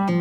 He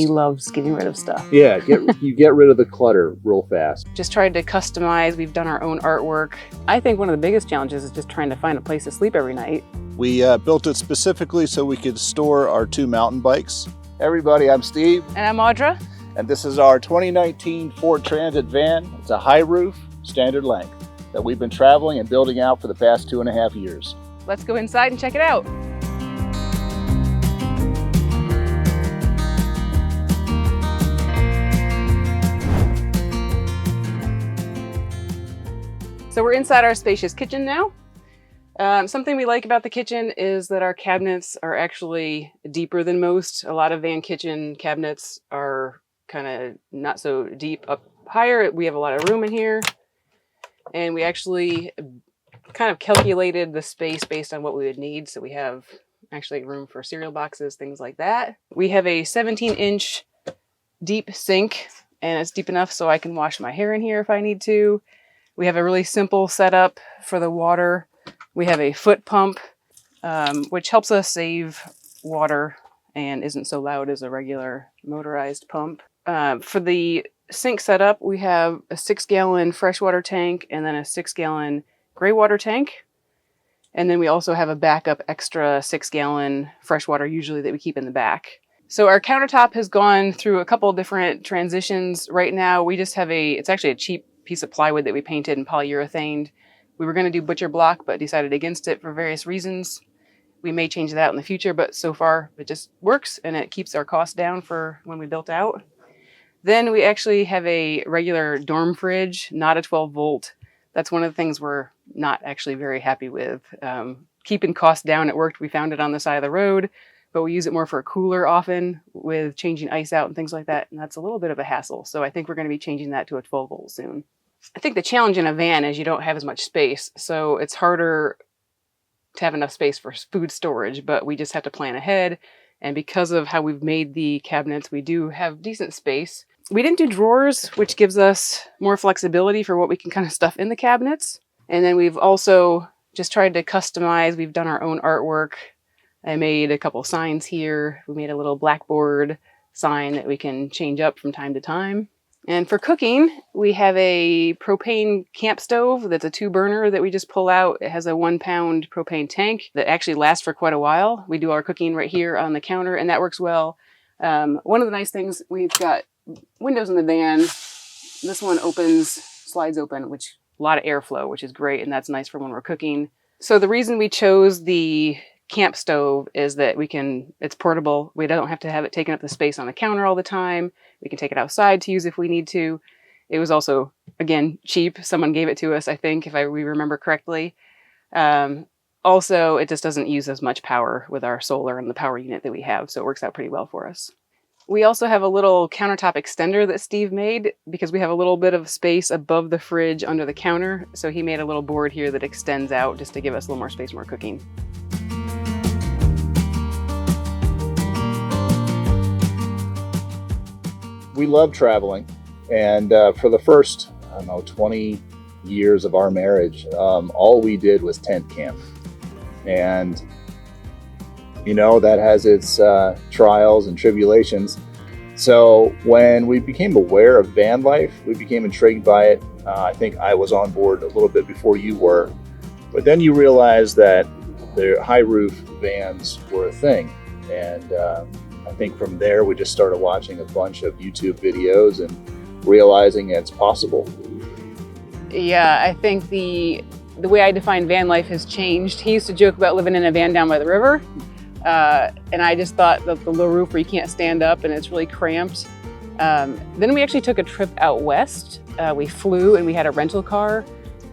loves getting rid of stuff. Yeah, you get rid of the clutter real fast. Just tried to customize. We've done our own artwork. I think one of the biggest challenges is just trying to find a place to sleep every night. We built it specifically so we could store our 2 mountain bikes. Everybody, I'm Steve. And I'm Audra. And this is our 2019 Ford Transit van. It's a high roof, standard length that we've been traveling and building out for the past 2.5 years. Let's go inside and check it out. So we're inside our spacious kitchen now. Something we like about the kitchen is that our cabinets are actually deeper than most. A lot of van kitchen cabinets are kind of not so deep up higher. We have a lot of room in here. And we actually kind of calculated the space based on what we would need. So we have actually room for cereal boxes, things like that. We have a 17-inch deep sink, and it's deep enough so I can wash my hair in here if I need to. We have a really simple setup for the water. We have a foot pump, which helps us save water and isn't so loud as a regular motorized pump. For the sink setup, we have a 6-gallon freshwater tank and then a 6-gallon gray water tank. And then we also have a backup extra 6-gallon freshwater usually that we keep in the back. So our countertop has gone through a couple different transitions. Right now, we just have it's actually a cheap piece of plywood that we painted and polyurethaned. We were going to do butcher block, but decided against it for various reasons. We may change that in the future, but so far it just works and it keeps our costs down for when we built out. Then we actually have a regular dorm fridge, not a 12-volt. That's one of the things we're not actually very happy with. Keeping costs down, it worked. We found it on the side of the road, but we use it more for a cooler often with changing ice out and things like that. And that's a little bit of a hassle. So I think we're going to be changing that to a 12-volt soon. I think the challenge in a van is you don't have as much space. So it's harder to have enough space for food storage, but we just have to plan ahead. And because of how we've made the cabinets, we do have decent space. We didn't do drawers, which gives us more flexibility for what we can kind of stuff in the cabinets. And then we've also just tried to customize. We've done our own artwork. I made a couple signs here. We made a little blackboard sign that we can change up from time to time. And for cooking, we have a propane camp stove that's a 2-burner that we just pull out. It has a 1-pound propane tank that actually lasts for quite a while. We do our cooking right here on the counter, and that works well. One of the nice things, we've got windows in the van. This one slides open, which a lot of airflow, which is great, and that's nice for when we're cooking. So the reason we chose the camp stove is that it's portable. We don't have to have it taking up the space on the counter all the time. We can take it outside to use if we need to. It was also, again, cheap. Someone gave it to us, I think, if we remember correctly. Also, it just doesn't use as much power with our solar and the power unit that we have, so it works out pretty well for us. We also have a little countertop extender that Steve made because we have a little bit of space above the fridge under the counter. So he made a little board here that extends out just to give us a little more space when we're cooking. We love traveling, and for the first, 20 years of our marriage, all we did was tent camp. And, that has its trials and tribulations. So when we became aware of van life, we became intrigued by it. I think I was on board a little bit before you were. But then you realize that the high roof vans were a thing. And I think from there, we just started watching a bunch of YouTube videos and realizing it's possible. Yeah, I think the way I define van life has changed. He used to joke about living in a van down by the river. And I just thought that the low roof where you can't stand up and it's really cramped. Then we actually took a trip out west. We flew and we had a rental car.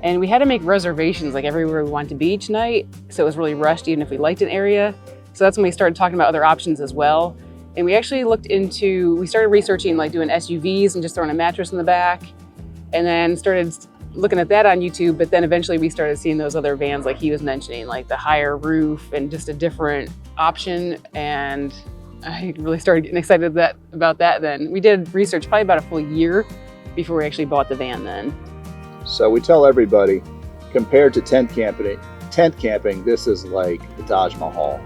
And we had to make reservations like everywhere we wanted to be each night. So it was really rushed even if we liked an area. So that's when we started talking about other options as well. And we actually we started researching like doing SUVs and just throwing a mattress in the back. And then started looking at that on YouTube. But then eventually we started seeing those other vans like he was mentioning, like the higher roof and just a different option. And I really started getting excited about that then. We did research probably about a full year before we actually bought the van then. So we tell everybody, compared to tent camping, this is like the Taj Mahal.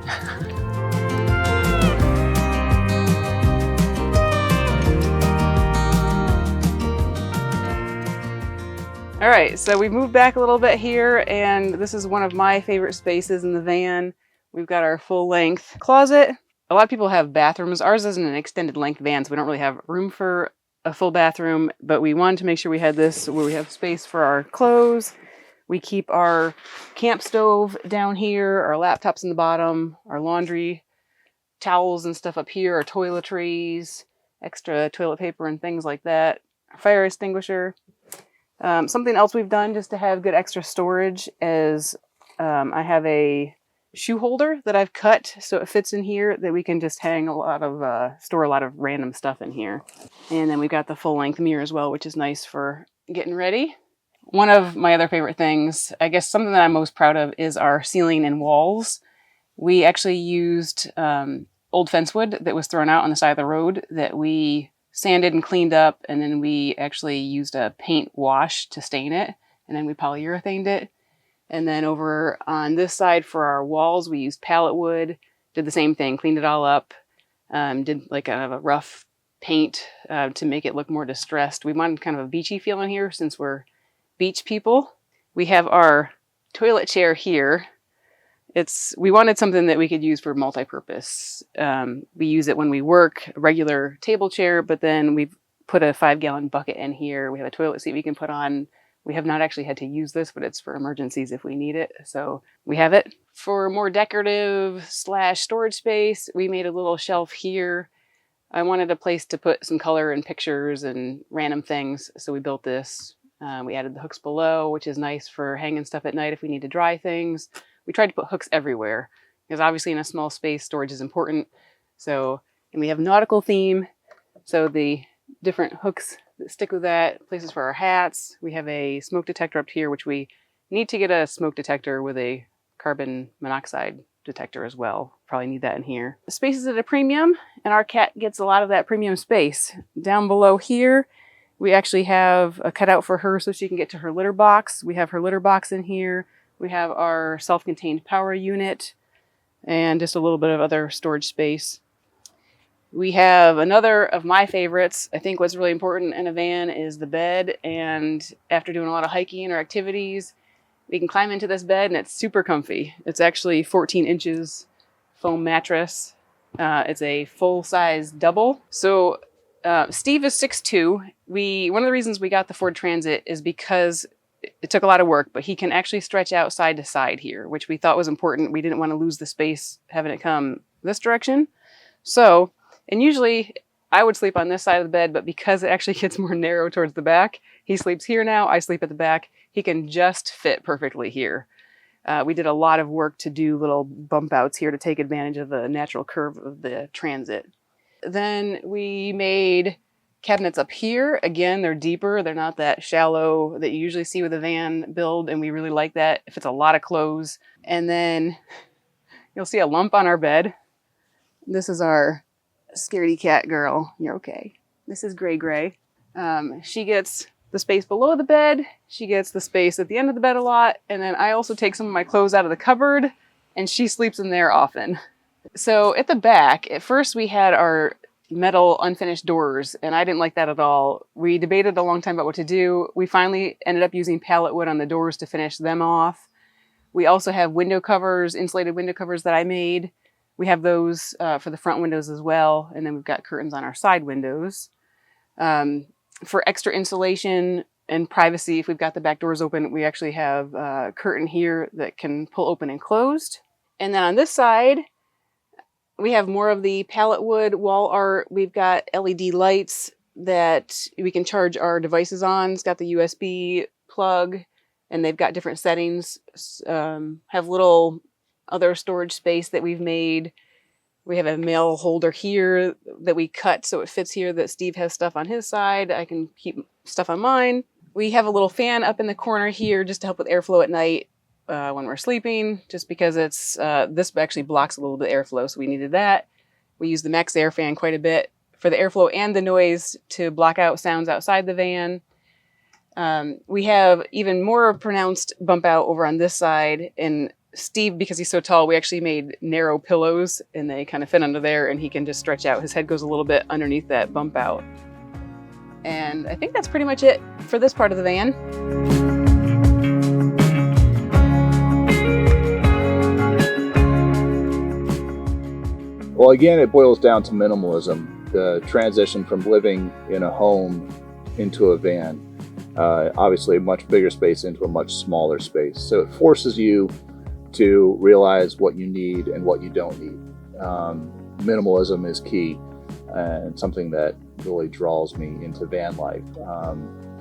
All right, so we moved back a little bit here, and this is one of my favorite spaces in the van. We've got our full-length closet. A lot of people have bathrooms. Ours isn't an extended length van, so we don't really have room for a full bathroom, but we wanted to make sure we had this where we have space for our clothes. We keep our camp stove down here, our laptops in the bottom, our laundry, towels and stuff up here, our toiletries, extra toilet paper and things like that, our fire extinguisher. Something else we've done just to have good extra storage is I have a shoe holder that I've cut so it fits in here that we can just hang store a lot of random stuff in here. And then we've got the full length mirror as well, which is nice for getting ready. One of my other favorite things, I guess something that I'm most proud of, is our ceiling and walls. We actually used old fence wood that was thrown out on the side of the road that we sanded and cleaned up, and then we actually used a paint wash to stain it, and then we polyurethaned it. And then over on this side for our walls, we used pallet wood, did the same thing, cleaned it all up, did like kind of a rough paint to make it look more distressed. We wanted kind of a beachy feel in here since we're beach people. We have our toilet chair here. We wanted something that we could use for multi-purpose. We use it when we work, a regular table chair, but then we've put a 5-gallon bucket in here. We have a toilet seat we can put on. We have not actually had to use this, but it's for emergencies if we need it. So we have it. For more decorative / storage space, we made a little shelf here. I wanted a place to put some color and pictures and random things, so we built this. We added the hooks below, which is nice for hanging stuff at night if we need to dry things. We tried to put hooks everywhere because obviously in a small space, storage is important. So, and we have a nautical theme. So the different hooks that stick with that, places for our hats. We have a smoke detector up here, which we need to get a smoke detector with a carbon monoxide detector as well. Probably need that in here. The space is at a premium, and our cat gets a lot of that premium space. Down below here, we actually have a cutout for her so she can get to her litter box. We have her litter box in here. We have our self-contained power unit and just a little bit of other storage space. We have another of my favorites. I think what's really important in a van is the bed. And after doing a lot of hiking or activities, we can climb into this bed and it's super comfy. It's actually 14 inches foam mattress. It's a full-size double. So Steve is 6'2". One of the reasons we got the Ford Transit is because it took a lot of work, but he can actually stretch out side to side here, which we thought was important. We didn't want to lose the space having it come this direction. So, and usually I would sleep on this side of the bed, but because it actually gets more narrow towards the back, he sleeps here now, I sleep at the back. He can just fit perfectly here. We did a lot of work to do little bump outs here to take advantage of the natural curve of the Transit. Then we made cabinets up here. Again, they're deeper. They're not that shallow that you usually see with a van build, and we really like that if it's a lot of clothes. And then you'll see a lump on our bed. This is our scaredy cat girl. You're okay. This is Gray Gray. She gets the space below the bed. She gets the space at the end of the bed a lot. And then I also take some of my clothes out of the cupboard, and she sleeps in there often. So at the back, at first we had our metal unfinished doors, and I didn't like that at all. We debated a long time about what to do. We finally ended up using pallet wood on the doors to finish them off. We also have window covers, insulated window covers that I made. We have those for the front windows as well, and then we've got curtains on our side windows. For extra insulation and privacy, if we've got the back doors open, we actually have a curtain here that can pull open and closed. And then on this side, we have more of the pallet wood wall art. We've got LED lights that we can charge our devices on. It's got the USB plug, and they've got different settings. Have little other storage space that we've made. We have a mail holder here that we cut so it fits here that Steve has stuff on his side. I can keep stuff on mine. We have a little fan up in the corner here just to help with airflow at night. When we're sleeping, just because it's this actually blocks a little bit of airflow, so we needed that. We use the Max Air fan quite a bit for the airflow and the noise to block out sounds outside the van. We have even more pronounced bump out over on this side. And Steve, because he's so tall, we actually made narrow pillows and they kind of fit under there and he can just stretch out. His head goes a little bit underneath that bump out. And I think that's pretty much it for this part of the van. Well, again, it boils down to minimalism, the transition from living in a home into a van. Obviously a much bigger space into a much smaller space. So it forces you to realize what you need and what you don't need. Minimalism is key and something that really draws me into van life.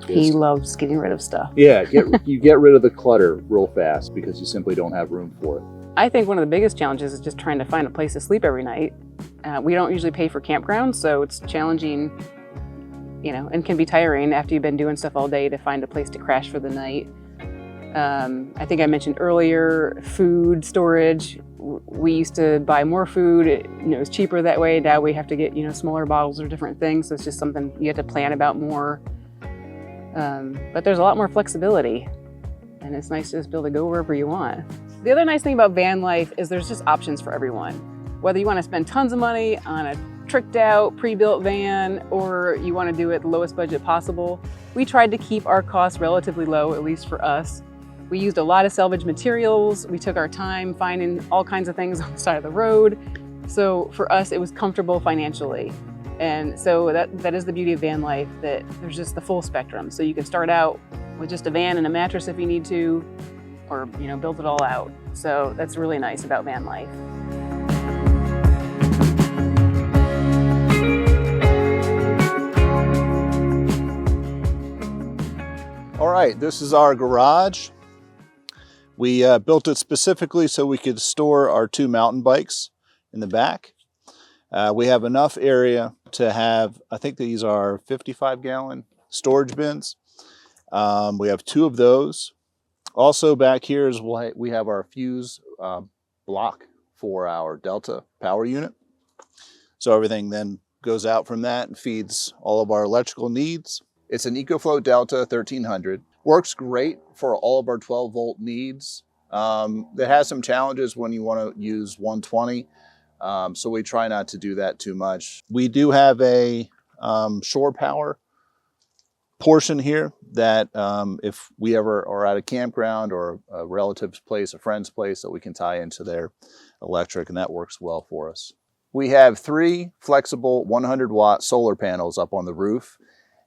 He loves getting rid of stuff. Yeah, you get rid of the clutter real fast because you simply don't have room for it. I think one of the biggest challenges is just trying to find a place to sleep every night. We don't usually pay for campgrounds, so it's challenging, and can be tiring after you've been doing stuff all day to find a place to crash for the night. I think I mentioned earlier, food storage. We used to buy more food. It was cheaper that way. Now we have to get, smaller bottles or different things. So it's just something you have to plan about more. But there's a lot more flexibility and it's nice to just be able to go wherever you want. The other nice thing about van life is there's just options for everyone. Whether you want to spend tons of money on a tricked out, pre-built van, or you want to do it the lowest budget possible, we tried to keep our costs relatively low, at least for us. We used a lot of salvage materials. We took our time finding all kinds of things on the side of the road. So for us, it was comfortable financially. And so that is the beauty of van life, that there's just the full spectrum. So you can start out with just a van and a mattress if you need to, or build it all out. So that's really nice about van life. All right, this is our garage. We built it specifically so we could store our 2 mountain bikes in the back. We have enough area to have, I think these are 55-gallon storage bins. We have 2 of those. Also back here is we have our fuse block for our Delta power unit. So everything then goes out from that and feeds all of our electrical needs. It's an EcoFlow Delta 1300. Works great for all of our 12-volt needs. It has some challenges when you want to use 120. So we try not to do that too much. We do have a shore power portion here that if we ever are at a campground or a relative's place, a friend's place, that we can tie into their electric, and that works well for us. We have 3 flexible 100-watt solar panels up on the roof,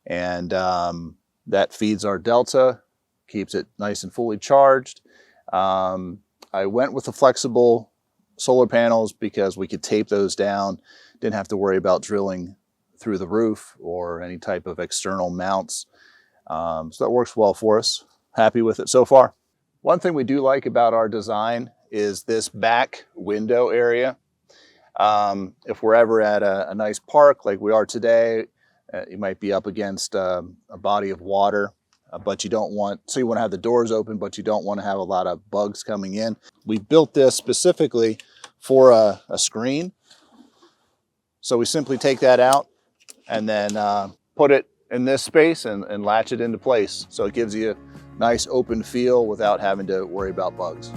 and that feeds our Delta, keeps it nice and fully charged. I went with the flexible solar panels because we could tape those down, didn't have to worry about drilling through the roof or any type of external mounts. So that works well for us. Happy with it so far. One thing we do like about our design is this back window area. If we're ever at a nice park like we are today, you might be up against a body of water, but you want to have the doors open, but you don't want to have a lot of bugs coming in. We built this specifically for a screen. So we simply take that out and then put it in this space and latch it into place. So it gives you a nice open feel without having to worry about bugs.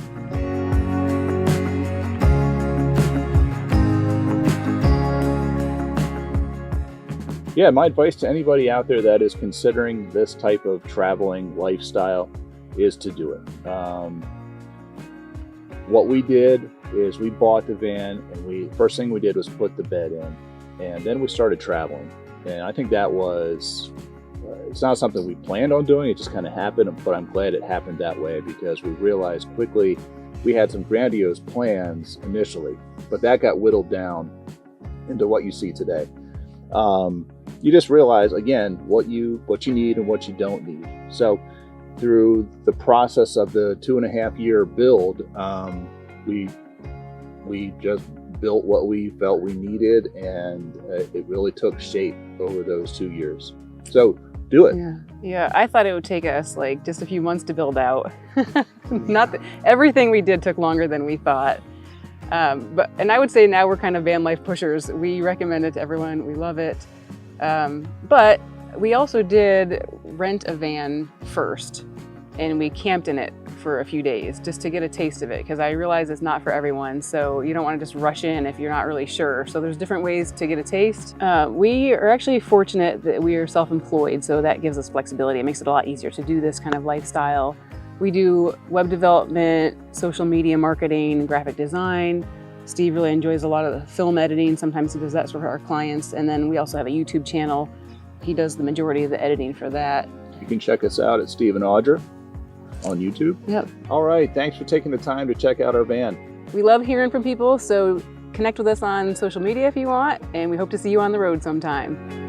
Yeah, my advice to anybody out there that is considering this type of traveling lifestyle is to do it. What we did is we bought the van, and first thing we did was put the bed in, and then we started traveling. And I think that was, it's not something we planned on doing, it just kind of happened, but I'm glad it happened that way because we realized quickly we had some grandiose plans initially, but that got whittled down into what you see today. You just realize, again, what you need and what you don't need. So through the process of the 2.5-year build, we just built what we felt we needed, and it really took shape over those 2 years. So do it. Yeah. I thought it would take us like just a few months to build out. Everything we did took longer than we thought. And I would say now we're kind of van life pushers. We recommend it to everyone. We love it. But We also did rent a van first, and we camped in it for a few days just to get a taste of it, because I realize it's not for everyone, so you don't want to just rush in if you're not really sure. So there's different ways to get a taste. We are actually fortunate that we are self-employed, so that gives us flexibility. It makes it a lot easier to do this kind of lifestyle. We do web development, social media marketing, graphic design. Steve really enjoys a lot of the film editing. Sometimes he does that for our clients. And then we also have a YouTube channel. He does the majority of the editing for that. You can check us out at Steve Audra on YouTube. Yep. All right, thanks for taking the time to check out our van. We love hearing from people, so connect with us on social media if you want, and we hope to see you on the road sometime.